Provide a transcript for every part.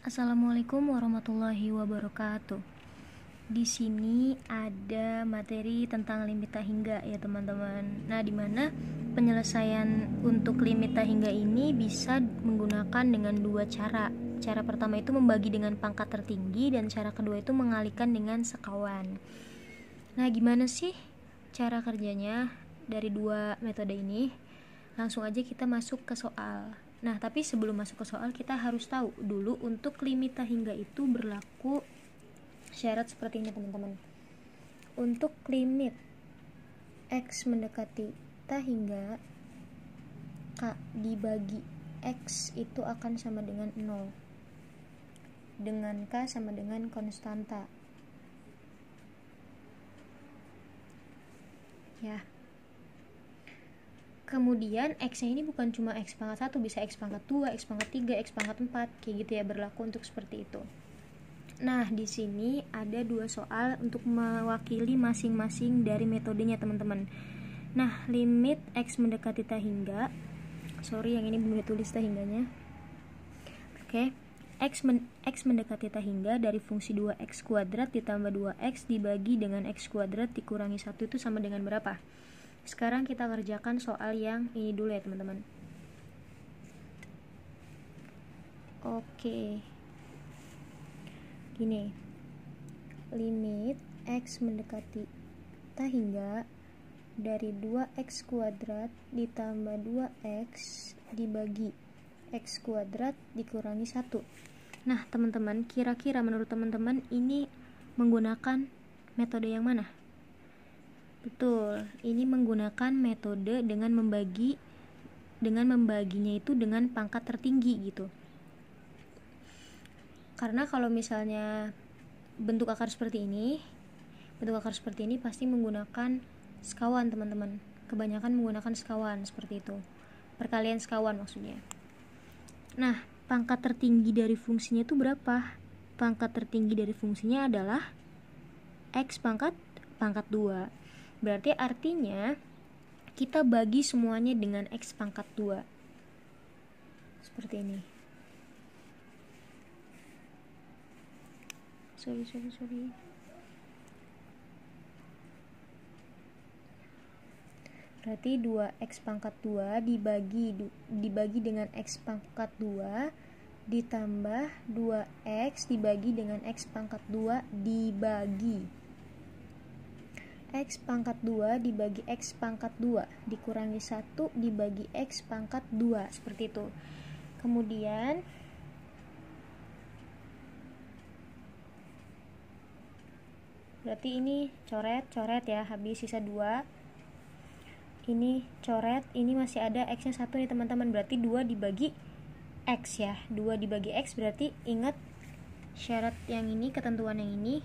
Assalamualaikum warahmatullahi wabarakatuh. Di sini ada materi tentang limit tak hingga ya teman-teman. Nah, di mana penyelesaian untuk limit tak hingga ini bisa menggunakan dengan dua cara. Cara pertama itu membagi dengan pangkat tertinggi dan cara kedua itu mengalihkan dengan sekawan. Nah, gimana sih cara kerjanya dari dua metode ini? Langsung aja kita masuk ke soal. Nah, tapi sebelum masuk ke soal kita harus tahu dulu untuk limit tak hingga itu berlaku syarat seperti ini teman-teman. Untuk limit X mendekati tak hingga K dibagi X itu akan sama dengan 0 dengan K sama dengan konstanta ya. Kemudian X-nya ini bukan cuma X pangkat 1, bisa X pangkat 2, X pangkat 3, X pangkat 4, kayak gitu ya, berlaku untuk seperti itu. Nah, di sini ada dua soal untuk mewakili masing-masing dari metodenya teman-teman. Nah, limit X mendekati tak hingga, yang ini belum ditulis tak hingganya. Oke. X mendekati tak hingga dari fungsi 2x kuadrat ditambah 2x dibagi dengan x kuadrat dikurangi 1 itu sama dengan berapa? Sekarang kita kerjakan soal yang ini dulu ya teman-teman. Oke. Gini. Limit X mendekati tak hingga dari 2x kuadrat ditambah 2x dibagi x kuadrat dikurangi 1. Nah, teman-teman, kira-kira menurut teman-teman ini menggunakan metode yang mana? Betul, ini menggunakan metode dengan membaginya itu dengan pangkat tertinggi gitu. Karena kalau misalnya bentuk akar seperti ini pasti menggunakan sekawan teman-teman. Kebanyakan menggunakan sekawan seperti itu. Perkalian sekawan maksudnya. Nah, pangkat tertinggi dari fungsinya itu berapa? Pangkat tertinggi dari fungsinya adalah x pangkat 2. Berarti artinya kita bagi semuanya dengan x pangkat 2. Seperti ini. Sorry. Berarti 2x pangkat 2 dibagi dengan x pangkat 2 ditambah 2x dibagi dengan x pangkat 2 dibagi x pangkat 2 dibagi x pangkat 2 dikurangi 1 dibagi x pangkat 2 seperti itu. Kemudian berarti ini coret ya, habis sisa 2. Ini coret, ini masih ada x nya 1 nih teman-teman, berarti 2 dibagi x ya. 2 dibagi x berarti ingat syarat yang ini, ketentuan yang ini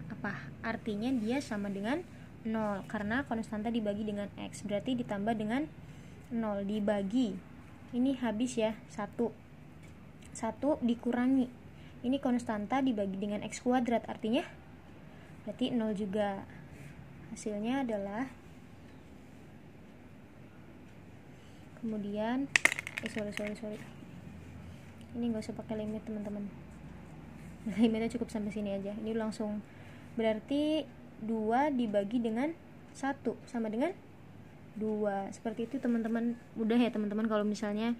apa? Artinya dia sama dengan 0 karena konstanta dibagi dengan x, berarti ditambah dengan 0 dibagi ini habis ya 1 dikurangi ini konstanta dibagi dengan x kuadrat, artinya berarti 0 juga. Hasilnya adalah kemudian sorry ini gak usah pakai limit teman-teman, limitnya cukup sampai sini aja. Ini langsung berarti 2 dibagi dengan 1 sama dengan 2. Seperti itu teman-teman. Mudah ya teman-teman kalau misalnya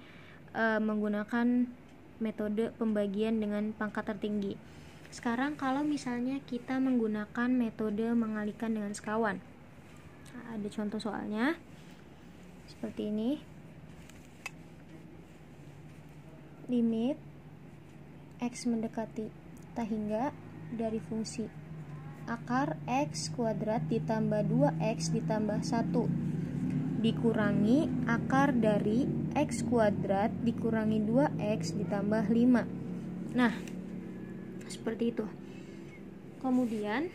menggunakan metode pembagian dengan pangkat tertinggi. Sekarang kalau misalnya kita menggunakan metode mengalihkan dengan sekawan. Nah, ada contoh soalnya seperti ini. Limit X mendekati tak hingga dari fungsi akar x kuadrat ditambah 2x ditambah 1 dikurangi akar dari x kuadrat dikurangi 2x ditambah 5. Nah, seperti itu. Kemudian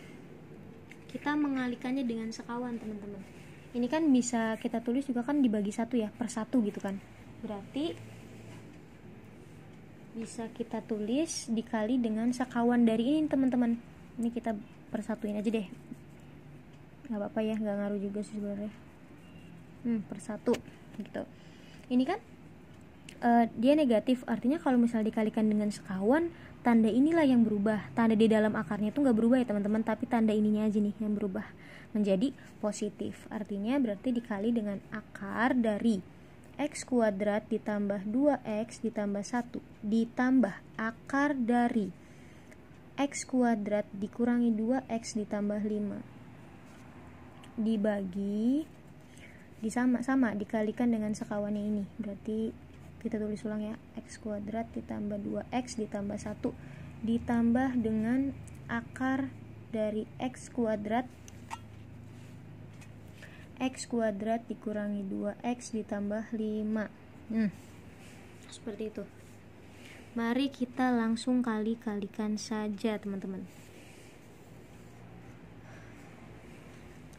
kita mengalihkannya dengan sekawan teman-teman. Ini kan bisa kita tulis juga kan dibagi 1 ya, per 1 gitu kan. Berarti bisa kita tulis dikali dengan sekawan dari ini teman-teman. Ini kita persatuin aja deh, nggak apa-apa ya, nggak ngaruh juga sih sebenarnya. Per 1 gitu. Ini kan dia negatif, artinya kalau misalnya dikalikan dengan sekawan, tanda inilah yang berubah. Tanda di dalam akarnya itu nggak berubah ya teman-teman, tapi tanda ininya aja nih yang berubah menjadi positif. Artinya berarti dikali dengan akar dari x kuadrat ditambah 2x ditambah 1 ditambah akar dari x kuadrat dikurangi 2x ditambah 5 dibagi sama dikalikan dengan sekawannya ini. Berarti kita tulis ulang ya, x kuadrat ditambah 2x ditambah 1 ditambah dengan akar dari x kuadrat dikurangi 2x ditambah 5. Seperti itu. Mari kita langsung kalikan saja teman-teman.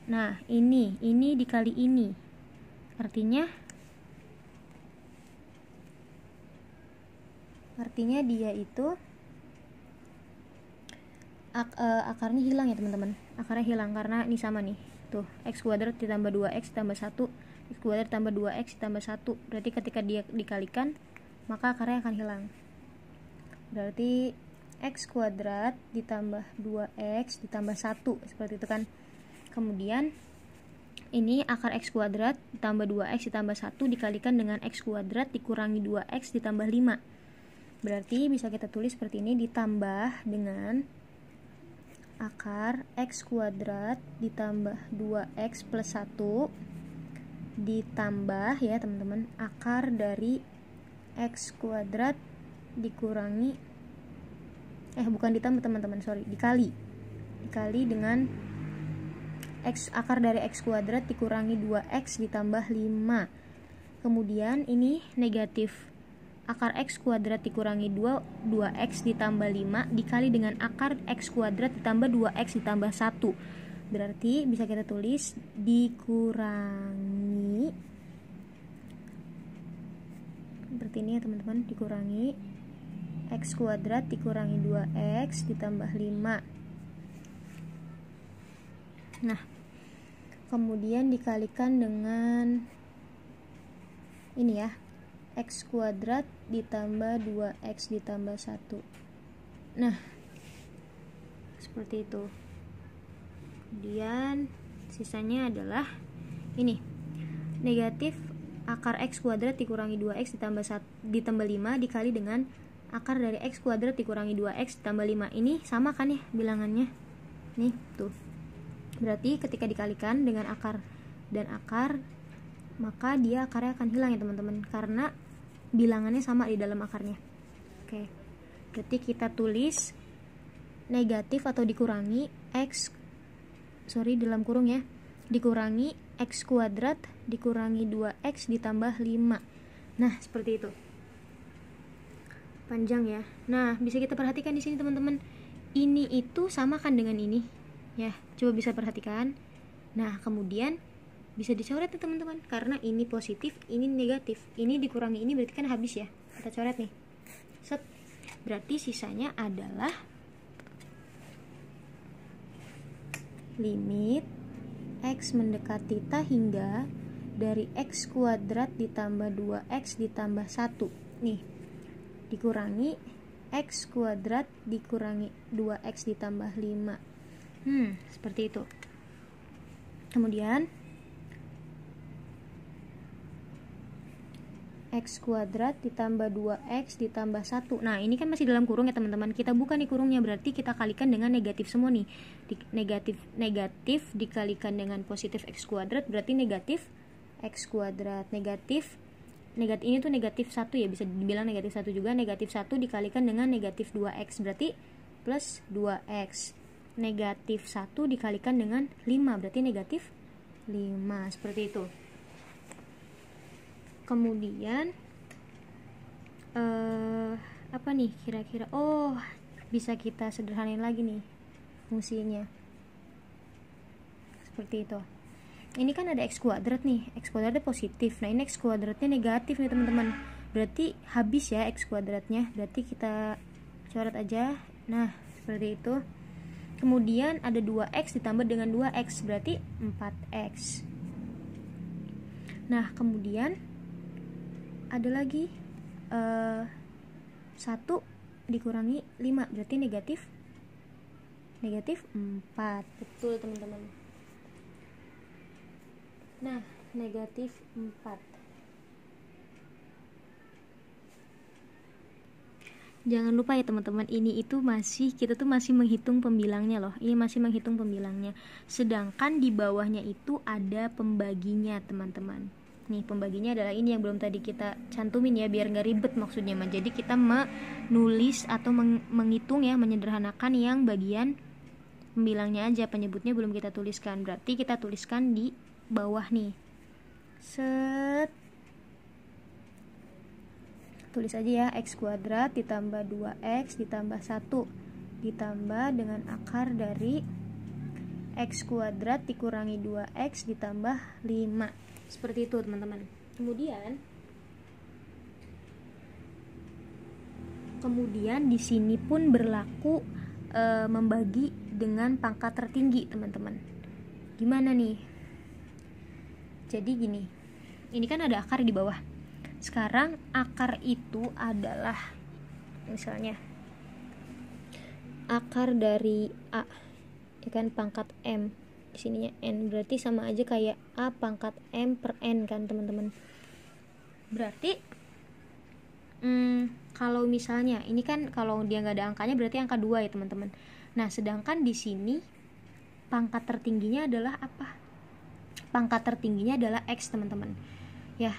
Nah, ini dikali ini. Artinya dia itu akarnya hilang ya teman-teman. Akarnya hilang karena ini sama nih. Tuh, x kuadrat ditambah 2x ditambah 1, x kuadrat ditambah 2x ditambah 1. Berarti ketika dia dikalikan, maka akarnya akan hilang. Berarti x kuadrat ditambah 2x ditambah 1, seperti itu kan. Kemudian ini akar x kuadrat ditambah 2x ditambah 1 dikalikan dengan x kuadrat dikurangi 2x ditambah 5. Berarti bisa kita tulis seperti ini, ditambah dengan akar x kuadrat ditambah 2x plus 1 ditambah ya teman-teman akar dari x kuadrat dikurangi dikali dengan akar dari x kuadrat dikurangi 2x ditambah 5. Kemudian ini negatif, akar x kuadrat dikurangi 2x ditambah 5 dikali dengan akar x kuadrat ditambah 2x ditambah 1. Berarti bisa kita tulis dikurangi, seperti ini ya teman-teman, dikurangi x kuadrat dikurangi 2x ditambah 5. Nah, kemudian dikalikan dengan ini ya, x kuadrat ditambah 2x ditambah 1. Nah, seperti itu. Kemudian sisanya adalah ini, negatif akar x kuadrat dikurangi 2x ditambah 5 dikali dengan akar dari x kuadrat dikurangi 2x ditambah 5. Ini sama kan ya bilangannya? Nih, tuh. Berarti ketika dikalikan dengan akar dan akar, maka dia akarnya akan hilang ya teman-teman, karena bilangannya sama di dalam akarnya. Oke. Berarti kita tulis negatif atau dikurangi dalam kurung ya, dikurangi x kuadrat dikurangi 2x ditambah 5. Nah, seperti itu. Panjang ya. Nah, bisa kita perhatikan di sini teman-teman. Ini itu sama kan dengan ini? Ya, coba bisa perhatikan. Nah, kemudian bisa dicoret nih teman-teman, karena ini positif, ini negatif, ini dikurangi ini berarti kan habis ya. Kita coret nih. Set. Berarti sisanya adalah limit x mendekati ta hingga dari x kuadrat ditambah 2x ditambah 1 nih dikurangi x kuadrat dikurangi 2x ditambah 5. Seperti itu. Kemudian x kuadrat ditambah 2x ditambah 1. Nah, ini kan masih dalam kurung ya teman-teman. Kita buka nih kurungnya, berarti kita kalikan dengan negatif semua nih. Negatif dikalikan dengan positif x kuadrat berarti negatif x kuadrat. Negatif ini tuh negatif 1 ya, bisa dibilang negatif 1 juga. Negatif 1 dikalikan dengan negatif 2x berarti plus 2x. Negatif 1 dikalikan dengan 5 berarti negatif 5. Seperti itu. Kemudian apa nih kira-kira? Oh, bisa kita sederhanain lagi nih fungsinya. Seperti itu. Ini kan ada x kuadrat nih, x kuadratnya positif. Nah, ini x kuadratnya negatif nih teman-teman. Berarti habis ya x kuadratnya. Berarti kita coret aja. Nah, seperti itu. Kemudian ada 2x ditambah dengan 2x berarti 4x. Nah, kemudian ada lagi 1 dikurangi 5 berarti negatif 4. Betul teman-teman. Nah, negatif 4. Jangan lupa ya teman-teman, kita tuh masih menghitung pembilangnya loh. Ini masih menghitung pembilangnya. Sedangkan di bawahnya itu ada pembaginya, teman-teman. Nih, pembaginya adalah ini yang belum tadi kita cantumin ya, biar nggak ribet maksudnya mah. Jadi kita menulis atau menghitung ya, menyederhanakan yang bagian pembilangnya aja, penyebutnya belum kita tuliskan. Berarti kita tuliskan di bawah nih. Set. Tulis aja ya, x kuadrat ditambah 2x ditambah 1 ditambah dengan akar dari x kuadrat dikurangi 2x ditambah 5. Seperti itu teman-teman. Kemudian di sini pun berlaku membagi dengan pangkat tertinggi, teman-teman. Gimana nih? Jadi gini. Ini kan ada akar di bawah. Sekarang akar itu adalah misalnya akar dari A, ya kan, pangkat M. Di sininya N, berarti sama aja kayak A pangkat M per N kan, teman-teman. Berarti kalau misalnya ini kan kalau dia nggak ada angkanya berarti angka 2 ya, teman-teman. Nah, sedangkan di sini pangkat tertingginya adalah apa? Pangkat tertingginya adalah X, teman-teman. Ya,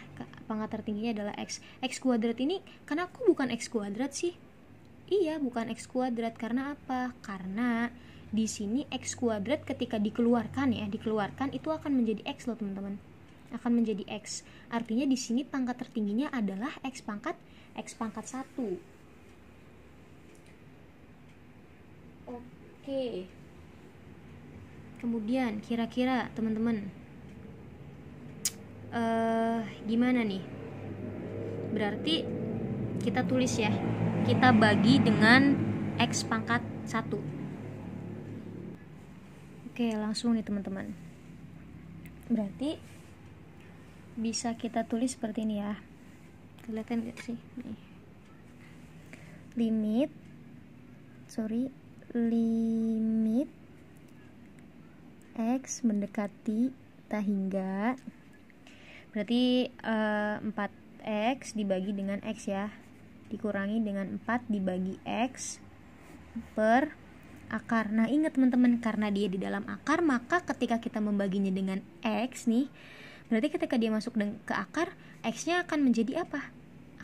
pangkat tertingginya adalah X. X kuadrat ini, karena aku bukan X kuadrat sih. Iya, bukan X kuadrat. Karena apa? Karena di sini X kuadrat ketika dikeluarkan itu akan menjadi X loh, teman-teman. Akan menjadi X. Artinya di sini pangkat tertingginya adalah X pangkat 1. Oke. Kemudian kira-kira teman-teman, gimana nih? Berarti kita tulis ya, kita bagi dengan X pangkat 1. Oke, langsung nih teman-teman. Berarti bisa kita tulis seperti ini ya. Kelihatan gak sih? Nih. Limit X mendekati hingga, berarti 4x dibagi dengan X ya, dikurangi dengan 4 dibagi X per akar. Nah, ingat teman-teman, karena dia di dalam akar, maka ketika kita membaginya dengan X nih, berarti ketika dia masuk ke akar, X-nya akan menjadi apa?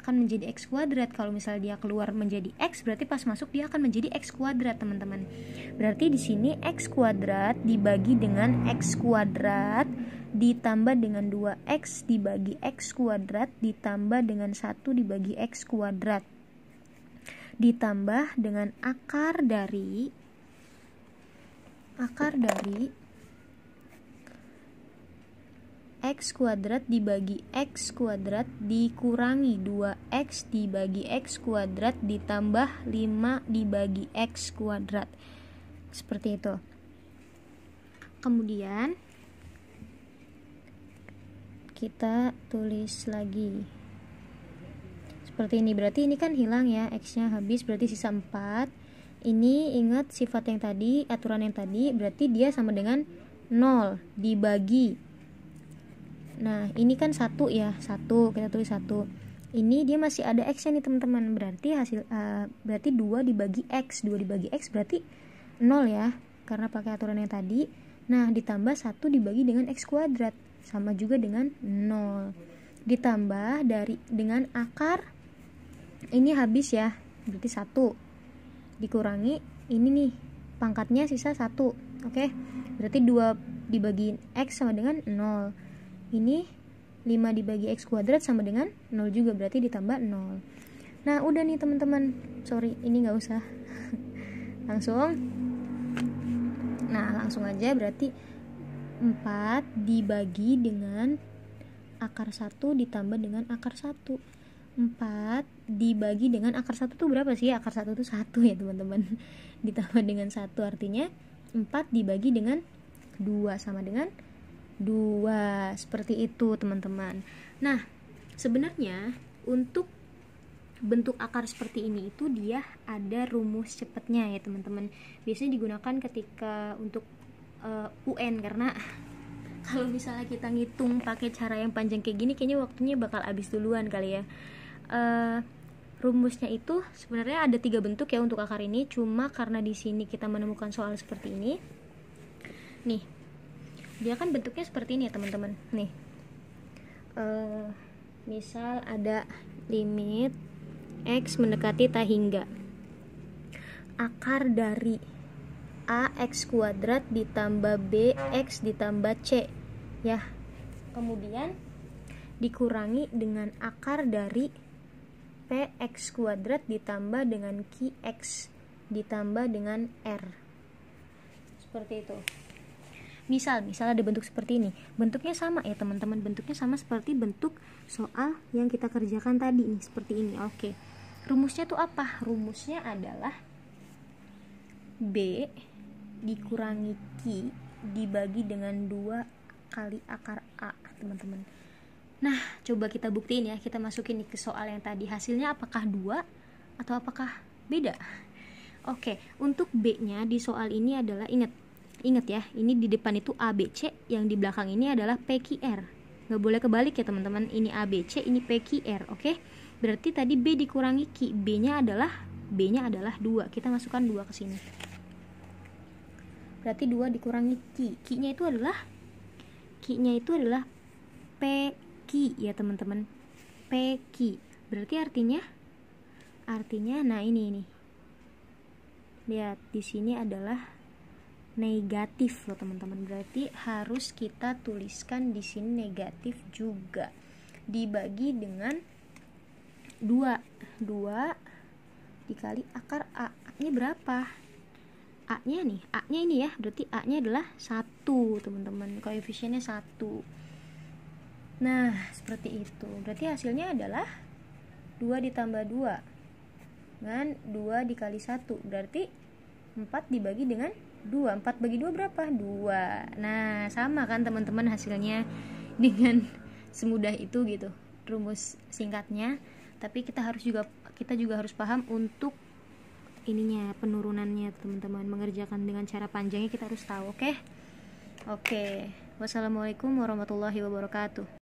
Akan menjadi X kuadrat. Kalau misalnya dia keluar menjadi X, berarti pas masuk dia akan menjadi X kuadrat, teman-teman. Berarti di sini X kuadrat dibagi dengan X kuadrat ditambah dengan 2x dibagi x kuadrat ditambah dengan 1 dibagi x kuadrat ditambah dengan akar dari x kuadrat dibagi x kuadrat dikurangi 2x dibagi x kuadrat ditambah 5 dibagi x kuadrat. Seperti itu. Kemudian kita tulis lagi seperti ini. Berarti ini kan hilang ya, x-nya habis, berarti sisa 4. Ini ingat sifat yang tadi, aturan yang tadi, berarti dia sama dengan 0 dibagi. Nah, ini kan 1 ya, 1, kita tulis 1. Ini dia masih ada x-nya nih teman-teman. Berarti berarti 2 dibagi x. 2 dibagi x berarti 0 ya, karena pakai aturan yang tadi. Nah, ditambah 1 dibagi dengan x kuadrat, sama juga dengan 0. Ditambah dengan akar ini habis ya, berarti 1 dikurangi ini nih, pangkatnya sisa 1. Oke. Berarti 2 dibagi x sama dengan 0. Ini 5 dibagi x kuadrat sama dengan 0 juga, berarti ditambah 0. Nah, udah nih teman-teman. Sorry, ini nggak usah. Langsung aja, berarti 4 dibagi dengan akar 1 ditambah dengan akar 1. 4 dibagi dengan akar 1 itu berapa sih? Akar 1 itu 1 ya teman-teman. Ditambah dengan 1, artinya 4 dibagi dengan 2 sama dengan 2. Seperti itu teman-teman. Nah, sebenarnya untuk bentuk akar seperti ini itu dia ada rumus cepatnya ya teman-teman. Biasanya digunakan ketika untuk UN, karena kalau misalnya kita ngitung pakai cara yang panjang kayak gini kayaknya waktunya bakal habis duluan kali ya. Rumusnya itu sebenarnya ada 3 bentuk ya untuk akar ini, cuma karena di sini kita menemukan soal seperti ini. Nih, dia kan bentuknya seperti ini ya teman-teman. Nih, misal ada limit X mendekati tak hingga akar dari AX kuadrat ditambah BX ditambah C ya, kemudian dikurangi dengan akar dari PX kuadrat ditambah dengan QX ditambah dengan R, seperti itu. Misal ada bentuk seperti ini, bentuknya sama ya teman-teman, bentuknya sama seperti bentuk soal yang kita kerjakan tadi nih, seperti ini. Oke, rumusnya tuh apa? Rumusnya adalah B dikurangi Q dibagi dengan 2 kali akar A, teman-teman. Nah, coba kita buktiin ya, kita masukin nih ke soal yang tadi, hasilnya apakah 2 atau apakah beda? Oke, untuk B-nya di soal ini adalah, ingat ya, ini di depan itu ABC, yang di belakang ini adalah PQR. Nggak boleh kebalik ya teman-teman, ini ABC, ini PQR. Oke, berarti tadi B dikurangi Q, B-nya adalah 2, kita masukkan 2 ke sini. Berarti 2 dikurangi Q, Q-nya itu adalah PQ ya teman-teman, PQ. Berarti artinya nah ini lihat di sini adalah negatif loh teman-teman, berarti harus kita tuliskan di sini negatif juga, dibagi dengan 2 dikali akar A. A-nya berapa? A-nya ini ya, berarti A-nya adalah 1 teman-teman, koefisiennya 1. Nah, seperti itu. Berarti hasilnya adalah 2 ditambah 2 dengan 2 dikali 1, berarti 4 dibagi dengan 2. 4 bagi 2 berapa? 2. Nah, sama kan teman-teman hasilnya, dengan semudah itu gitu rumus singkatnya. Tapi kita juga harus paham untuk ininya, penurunannya teman-teman, mengerjakan dengan cara panjangnya kita harus tahu. Oke. Wassalamualaikum warahmatullahi wabarakatuh.